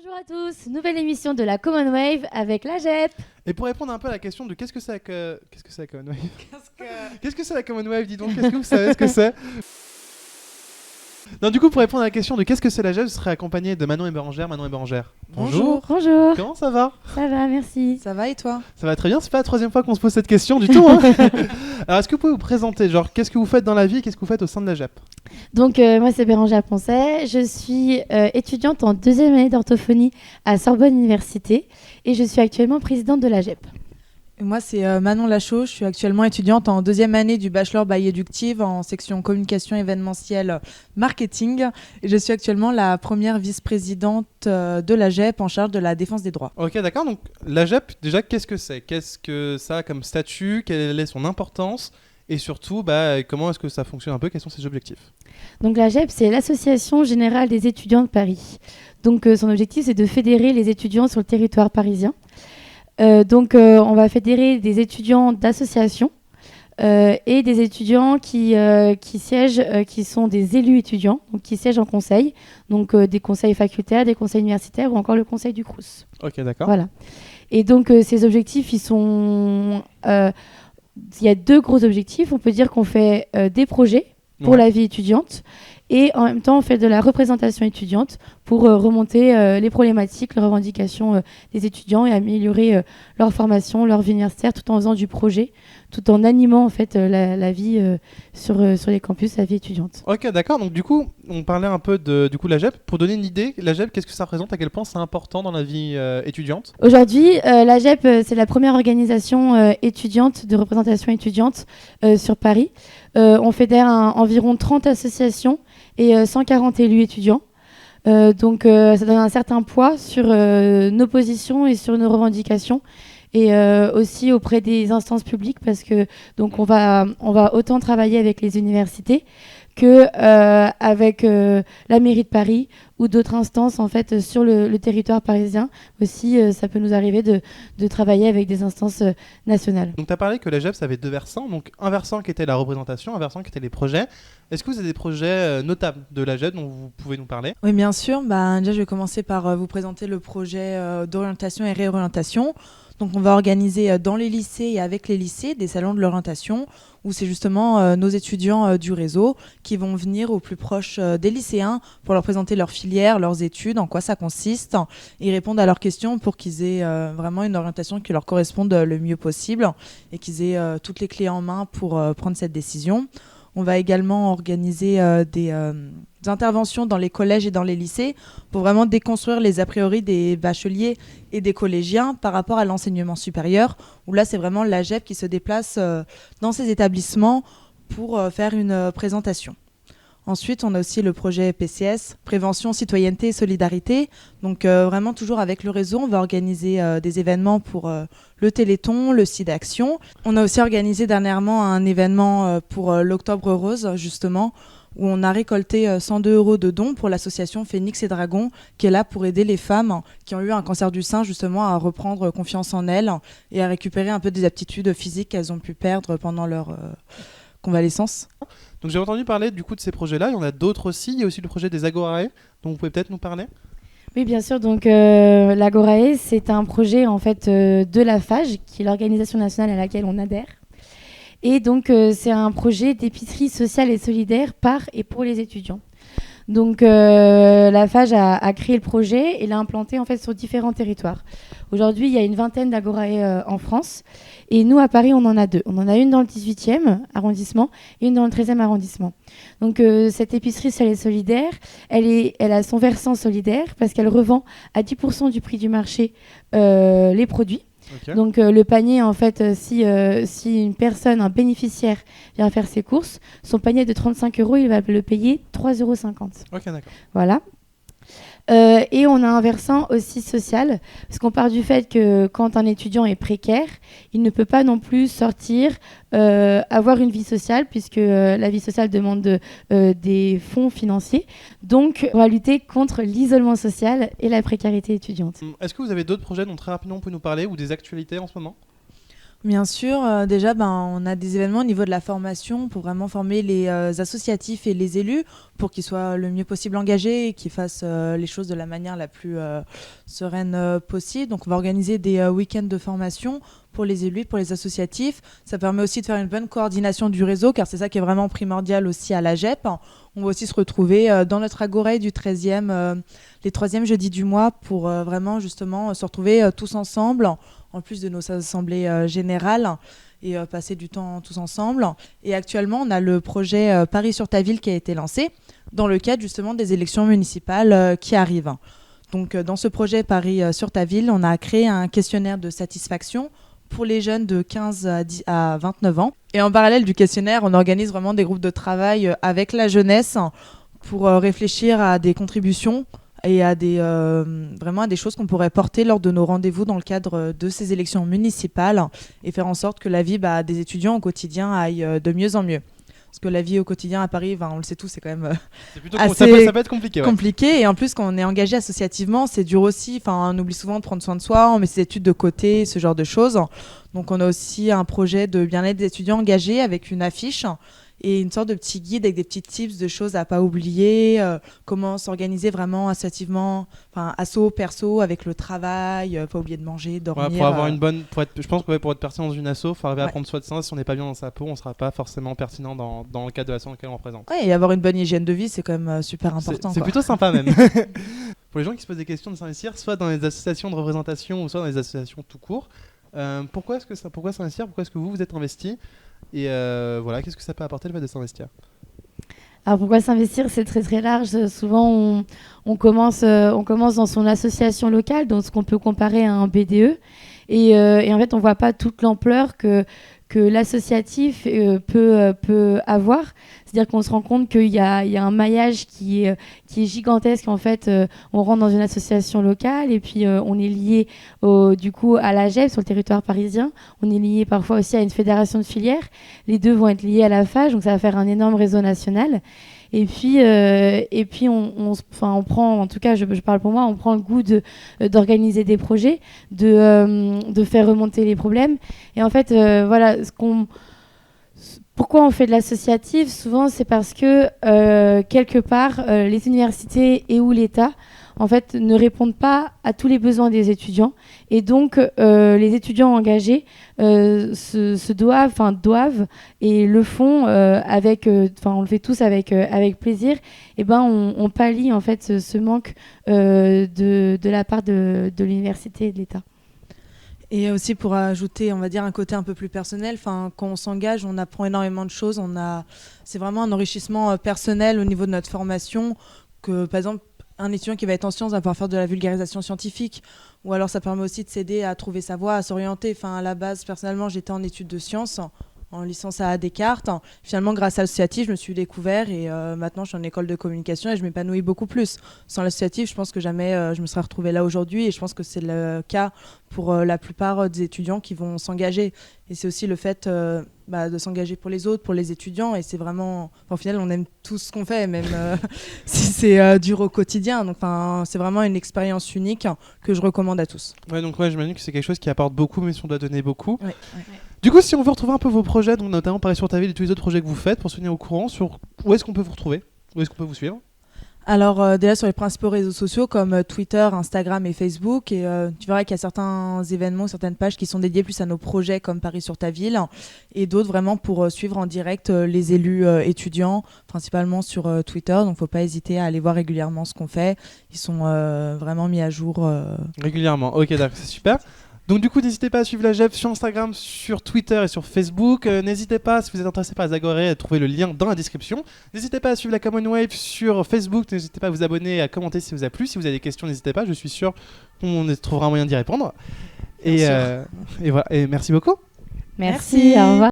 Bonjour à tous, nouvelle émission de la Common Wave avec la GEP. Et pour répondre un peu à la question de qu'est-ce que c'est la Common Wave Qu'est-ce que c'est la Common Wave, dis donc, qu'est-ce que vous savez ce que c'est? Non, du coup, pour répondre à la question de qu'est-ce que c'est la GEP, je serai accompagné de Manon et Bérangère. Manon et Bérangère. Bonjour. Comment ça va? Ça va, merci. Ça va et toi? Ça va très bien, c'est pas la troisième fois qu'on se pose cette question du tout. Hein. Alors, est-ce que vous pouvez vous présenter, genre, qu'est-ce que vous faites dans la vie et qu'est-ce que vous faites au sein de la GEP? Donc, moi, c'est Bérangère Poncet. Je suis étudiante en deuxième année d'orthophonie à Sorbonne Université et je suis actuellement présidente de la GEP. Et moi, c'est Manon Lachaud. Je suis actuellement étudiante en deuxième année du Bachelor by Eductive en section communication événementielle marketing. Et je suis actuellement la première vice-présidente de la GEP en charge de la défense des droits. Ok, d'accord. Donc, la GEP, déjà, qu'est-ce que c'est? Qu'est-ce que ça a comme statut? Quelle est son importance? Et surtout, comment est-ce que ça fonctionne un peu? Quels sont ses objectifs? Donc, la GEP, c'est l'Association Générale des étudiants de Paris. Donc, son objectif, c'est de fédérer les étudiants sur le territoire parisien. On va fédérer des étudiants d'associations et des étudiants qui siègent, qui sont des élus étudiants, donc qui siègent en conseil, donc des conseils facultaires, des conseils universitaires ou encore le conseil du Crous. Ok, d'accord. Voilà. Et donc, ces objectifs, il y a deux gros objectifs. On peut dire qu'on fait des projets pour la vie étudiante et en même temps on fait de la représentation étudiante pour remonter les problématiques, les revendications des étudiants et améliorer leur formation, leur vie universitaire tout en faisant du projet, tout en animant en fait la vie sur les campus, la vie étudiante. Ok, d'accord. Donc du coup, on parlait un peu de la GEP. Pour donner une idée, la GEP, qu'est-ce que ça représente? À quel point c'est important dans la vie étudiante? Aujourd'hui, la GEP, c'est la première organisation étudiante de représentation étudiante sur Paris. On fédère environ 30 associations et 140 élus étudiants. Ça donne un certain poids sur nos positions et sur nos revendications et aussi auprès des instances publiques parce que donc on va autant travailler avec les universités que avec la mairie de Paris ou d'autres instances en fait sur le territoire parisien aussi. Ça peut nous arriver de travailler avec des instances nationales. Donc tu as parlé que la GEP ça avait deux versants, donc un versant qui était la représentation, un versant qui était les projets. Est-ce que vous avez des projets notables de la GEP dont vous pouvez nous parler? Oui, bien sûr. Déjà, je vais commencer par vous présenter le projet d'orientation et réorientation. Donc, on va organiser dans les lycées et avec les lycées des salons de l'orientation où c'est justement nos étudiants du réseau qui vont venir au plus proche des lycéens pour leur présenter leur filière, leurs études, en quoi ça consiste, et répondre à leurs questions pour qu'ils aient vraiment une orientation qui leur corresponde le mieux possible et qu'ils aient toutes les clés en main pour prendre cette décision. On va également organiser des interventions dans les collèges et dans les lycées pour vraiment déconstruire les a priori des bacheliers et des collégiens par rapport à l'enseignement supérieur, où là c'est vraiment la GEP qui se déplace dans ces établissements pour faire une présentation. Ensuite, on a aussi le projet PCS, Prévention, Citoyenneté et Solidarité. Donc vraiment toujours avec le réseau, on va organiser des événements pour le Téléthon, le SIDAction. On a aussi organisé dernièrement un événement pour l'Octobre Rose, justement, où on a récolté 102 € de dons pour l'association Phénix et Dragon, qui est là pour aider les femmes qui ont eu un cancer du sein, justement, à reprendre confiance en elles et à récupérer un peu des aptitudes physiques qu'elles ont pu perdre pendant leur convalescence. Donc j'ai entendu parler du coup de ces projets-là, il y en a d'autres aussi, il y a aussi le projet des Agorae, dont vous pouvez peut-être nous parler? Oui, bien sûr. Donc, l'Agorae, c'est un projet en fait de la FAGE, qui est l'organisation nationale à laquelle on adhère. Et donc, c'est un projet d'épicerie sociale et solidaire par et pour les étudiants. Donc, la FAGE a créé le projet et l'a implanté en fait sur différents territoires. Aujourd'hui, il y a une vingtaine d'Agorae en France. Et nous, à Paris, on en a deux. On en a une dans le 18e arrondissement et une dans le 13e arrondissement. Donc, cette épicerie sociale et solidaire, elle a son versant solidaire parce qu'elle revend à 10% du prix du marché les produits. Okay. Donc le panier, en fait, si une personne, un bénéficiaire vient faire ses courses, son panier de 35 €, il va le payer 3,50 €. Ok, d'accord. Voilà. Et on a un versant aussi social, parce qu'on part du fait que quand un étudiant est précaire, il ne peut pas non plus sortir, avoir une vie sociale, puisque la vie sociale demande des fonds financiers. Donc, on va lutter contre l'isolement social et la précarité étudiante. Est-ce que vous avez d'autres projets dont très rapidement vous pouvez nous parler, ou des actualités en ce moment? Bien sûr, déjà, on a des événements au niveau de la formation pour vraiment former les associatifs et les élus pour qu'ils soient le mieux possible engagés et qu'ils fassent les choses de la manière la plus sereine possible. Donc, on va organiser des week-ends de formation pour les élus, pour les associatifs. Ça permet aussi de faire une bonne coordination du réseau, car c'est ça qui est vraiment primordial aussi à la GEP. On va aussi se retrouver dans notre Agoré du 13e, les 3e jeudis du mois pour vraiment justement se retrouver tous ensemble, en plus de nos assemblées générales, et passer du temps tous ensemble. Et actuellement, on a le projet Paris sur ta ville qui a été lancé dans le cadre justement des élections municipales qui arrivent. Donc dans ce projet Paris sur ta ville, on a créé un questionnaire de satisfaction pour les jeunes de 15 à 29 ans. Et en parallèle du questionnaire, on organise vraiment des groupes de travail avec la jeunesse pour réfléchir à des contributions et à vraiment à des choses qu'on pourrait porter lors de nos rendez-vous dans le cadre de ces élections municipales et faire en sorte que la vie des étudiants au quotidien aille de mieux en mieux. Parce que la vie au quotidien à Paris, on le sait tous, c'est quand même ça peut être compliqué. Ouais. Compliqué. Et en plus, quand on est engagé associativement, c'est dur aussi. On oublie souvent de prendre soin de soi, on met ses études de côté, ce genre de choses. Donc, on a aussi un projet de bien-être des étudiants engagés avec une affiche et une sorte de petit guide avec des petits tips de choses à pas oublier, comment s'organiser vraiment associativement, asso, perso, avec le travail, pas oublier de manger, dormir. Ouais, pour avoir une bonne, je pense que pour être pertinent dans une asso, il faut arriver à prendre soin de ça. Si on n'est pas bien dans sa peau, on sera pas forcément pertinent dans le cadre de l'asso dans lequel on représente. Ouais, et avoir une bonne hygiène de vie, c'est quand même super important. C'est plutôt sympa même. Pour les gens qui se posent des questions de s'investir, soit dans les associations de représentation ou soit dans les associations tout court, pourquoi s'investir ? Pourquoi est-ce que vous êtes investi ? Et qu'est-ce que ça peut apporter le fait de s'investir ? Alors pourquoi s'investir ? C'est très très large. Souvent on commence dans son association locale, donc ce qu'on peut comparer à un BDE. Et en fait on voit pas toute l'ampleur que l'associatif peut avoir. C'est-à-dire qu'on se rend compte qu'il y a un maillage qui est gigantesque. En fait, on rentre dans une association locale et puis on est lié du coup à la GEP sur le territoire parisien. On est lié parfois aussi à une fédération de filières. Les deux vont être liés à la FAGE, donc ça va faire un énorme réseau national. Et puis on prend, en tout cas je parle pour moi, on prend le goût d'organiser des projets, de faire remonter les problèmes. Et en fait, pourquoi on fait de l'associatif ? Souvent, c'est parce que quelque part, les universités et ou l'État, en fait, ne répondent pas à tous les besoins des étudiants. Et donc, les étudiants engagés doivent et le font on le fait tous avec plaisir. Et on pallie en fait ce manque de la part de l'université et de l'État. Et aussi pour ajouter, on va dire, un côté un peu plus personnel, quand on s'engage, on apprend énormément de choses. C'est vraiment un enrichissement personnel au niveau de notre formation. Que, par exemple, un étudiant qui va être en sciences va pouvoir faire de la vulgarisation scientifique. Ou alors ça permet aussi de s'aider à trouver sa voie, à s'orienter. À la base, personnellement, j'étais en études de sciences, en licence à Descartes. Finalement, grâce à l'associatif, je me suis découvert et maintenant, je suis en école de communication et je m'épanouis beaucoup plus. Sans l'associatif, je pense que jamais je me serais retrouvée là aujourd'hui et je pense que c'est le cas pour la plupart des étudiants qui vont s'engager. Et c'est aussi le fait de s'engager pour les autres, pour les étudiants. Et c'est vraiment... au final, on aime tout ce qu'on fait, même si c'est dur au quotidien. Donc, c'est vraiment une expérience unique que je recommande à tous. J'imagine que c'est quelque chose qui apporte beaucoup, mais si on doit donner beaucoup. Ouais. Du coup, si on veut retrouver un peu vos projets, donc notamment Paris sur ta ville et tous les autres projets que vous faites, pour se tenir au courant sur où est-ce qu'on peut vous retrouver, où est-ce qu'on peut vous suivre ? Alors déjà sur les principaux réseaux sociaux comme Twitter, Instagram et Facebook, et tu verras qu'il y a certains événements, certaines pages qui sont dédiées plus à nos projets comme Paris sur ta ville, et d'autres vraiment pour suivre en direct les élus étudiants, principalement sur Twitter, donc faut pas hésiter à aller voir régulièrement ce qu'on fait, ils sont vraiment mis à jour. Régulièrement, ok d'accord, c'est super. Donc du coup, n'hésitez pas à suivre la GEP sur Instagram, sur Twitter et sur Facebook. N'hésitez pas, si vous êtes intéressé par les Agoré, à trouver le lien dans la description. N'hésitez pas à suivre la Commonwealth sur Facebook. N'hésitez pas à vous abonner et à commenter si ça vous a plu. Si vous avez des questions, n'hésitez pas. Je suis sûr qu'on trouvera un moyen d'y répondre. Et voilà. Et merci beaucoup. Merci. Au revoir.